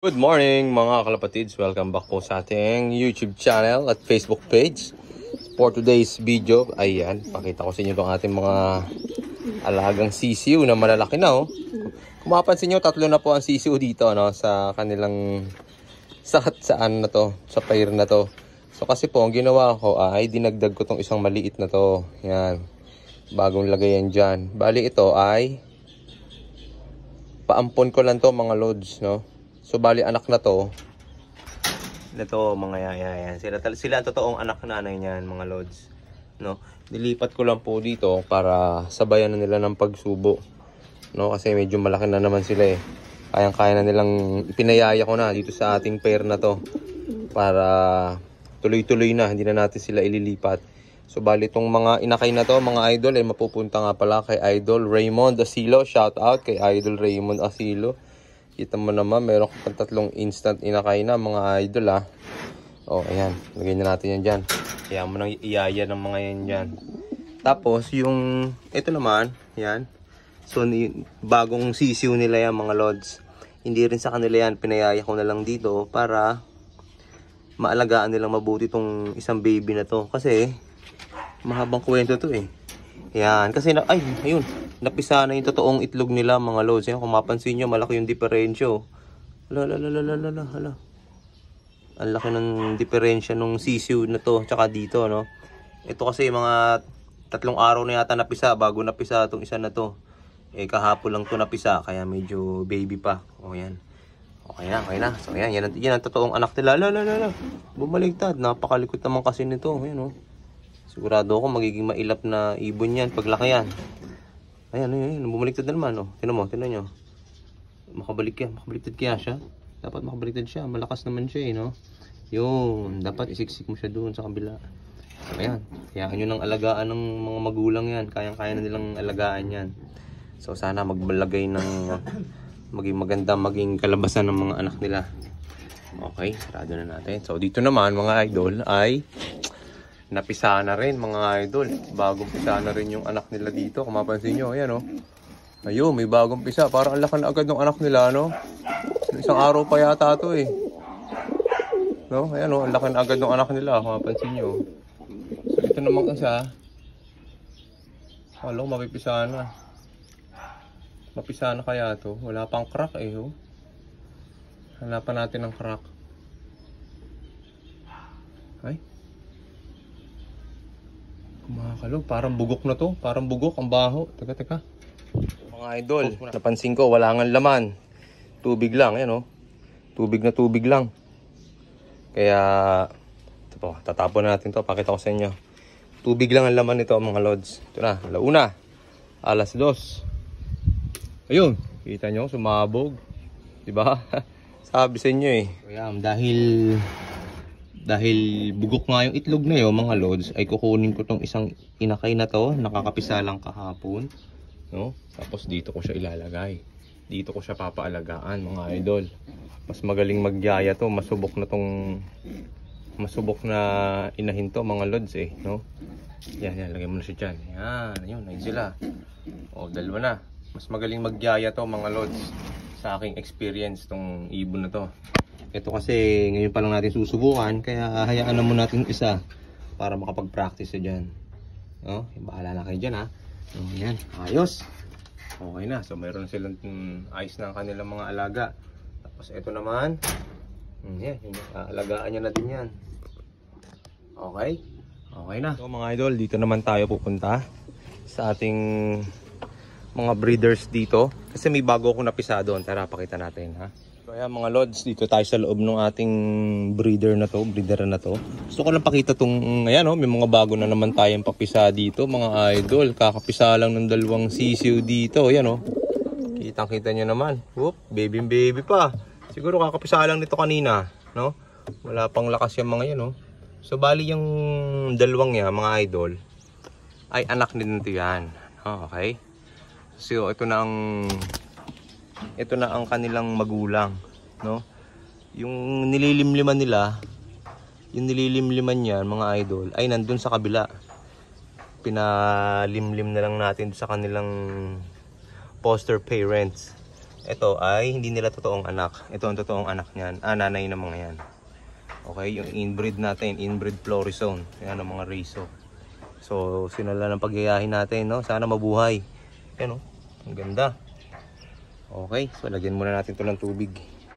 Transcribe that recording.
Good morning mga kalapatids, welcome back po sa ating YouTube channel at Facebook page. For today's video, ayan, pakita ko sa inyo itong ating mga alagang sisiw na malalaki na. Kung mapapansin nyo, tatlo na po ang sisiw dito sa kanilang saan na to, sa pair na to. So kasi po, ang ginawa ko ay dinagdag ko itong isang maliit na to. Yan, bagong lagayan dyan. Bali ito ay paampon ko lang to mga lods, no? So bali anak na to. Ito mga yan. Sila ang totoong anak nanay niyan mga lods, no? Nilipat ko lang po dito para sabayan na nila ng pagsubo, no? Kasi medyo malaki na naman sila eh. Kayang-kaya na nilang ipinayaya ko na dito sa ating pair na to para tuloy-tuloy na, hindi na natin sila ililipat. So bali itong mga inakay na to mga idol ay mapupunta nga pala kay Idol Raymond Asilo. Shout out kay Idol Raymond Asilo. Kita mo naman, meron ko tatlong instant inakay na mga idol O, ayan. Lagay na natin yan dyan. Kaya mo nang iaya ng mga yan dyan. Tapos, yung, ito naman, yan. So, bagong sisiw nila yan mga lods. Hindi rin sa kanila yan. Pinayaya ko na lang dito para maalagaan nilang mabuti itong isang baby na to. Kasi, mahabang kwento to eh. Yan. Kasi, ayun. Napisa na yung totoong itlog nila mga lods. Yan, kung mapansin nyo, malaki yung diferensyo. Hala. Ang laki ng diferensya nung sisiw na to, tsaka dito, no? Ito kasi mga 3 araw na yata napisa, bago napisa itong isa na to. Eh, kahapon lang to napisa, kaya medyo baby pa. O, yan. Okay na. So, yan ang totoong anak nila. Hala. Bumaligtad. Napakalikot naman kasi nito. Yan, oh. Sigurado ako magiging mailap na ibon yan, paglaki yan. Ayan, bumaliktad na naman, Tinan nyo. Makabaliktad kaya siya. Dapat makabaliktad siya, malakas naman siya, no? Yun, dapat isiksik mo siya doon sa kabila. So, ayan, kayaan nyo ng alagaan ng mga magulang yan. Kayang-kaya na nilang alagaan yan. So, sana magbalagay ng maging maganda, maging kalabasan ng mga anak nila. Okay, sarado na natin. So, dito naman, mga idol, ay napisa na rin mga idol. Bagong pisa na rin yung anak nila dito. Kung mapansin nyo, ayan Ayun, may bagong pisa. Parang ang laki na agad ng anak nila, no? Isang araw pa yata ito eh. No? Ayan ang laki na agad ng anak nila. Kung mapansin nyo. So ito naman isa. Alam, mapipisa na. Mapisa na kaya ito. Wala pang crack eh, Hanapan natin ng crack. Ay. Kumakalo, parang bugok na to. Parang bugok, ang baho. Teka. Mga idol, napansin ko, wala nga laman. Tubig lang, yan Tubig na tubig lang. Kaya, ito po, tatapon natin to. Pakita ko sa inyo. Tubig lang ang laman nito, mga lods. Ito na, alauna. 2:00. Ayun, kita nyo, sumabog. Diba? Sabi sa inyo eh. Kaya, dahil bugok nga yung itlog na yun mga lods, ay kukunin ko tong isang inakay na to, nakakapisa lang kahapon, no? Tapos dito ko siya ilalagay, dito ko siya papaalagaan mga idol. Mas magaling magyaya to, masubok na inahin to mga lods eh, no? Yan, lagay mo na siya dyan. Ayun, ayun sila. Dalawa na. Mas magaling magyaya to mga lods, sa aking experience tong ibon na to. Ito kasi ngayon pa lang natin susubukan, kaya hayaan na muna natin isa para makapag-practice dyan. Bahala na kayo dyan Yan, ayos. Okay na, so mayroon silang ayos na ang kanilang mga alaga. Tapos ito naman, yan, alagaan nyo natin yan. Okay na. So mga idol, dito naman tayo pupunta sa ating mga breeders dito. Kasi may bago akong napisa doon, tara pakita natin Kaya mga lods, dito tayo sa loob ng ating breeder na to. Gusto ko lang pakita tong, ayan may mga bago na naman tayong papisa dito mga idol. Kakapisa lang ng 2 sisiw dito, ayan Kitang-kita nyo naman. Whoop, baby pa. Siguro kakapisa lang nito kanina, no? Wala pang lakas yung mga yan, So bali yung 2 yan mga idol, ay anak din nito yan. Okay. So ito na ang kanilang magulang, no? Yung nililimliman niyan mga idol ay nandun sa kabila. Pinalimlim na lang natin sa kanilang foster parents. Ito ay hindi nila totoong anak. Ito ang totoong anak niyan. Nanay ng mga yan. Okay, yung inbreed natin, inbreed Florizone. Yan ang mga Rizo. So, sinala ng pagyayahin natin, no? Sana mabuhay. Yan, oh. Ang ganda. Okay, so lagyan muna natin ito ng tubig.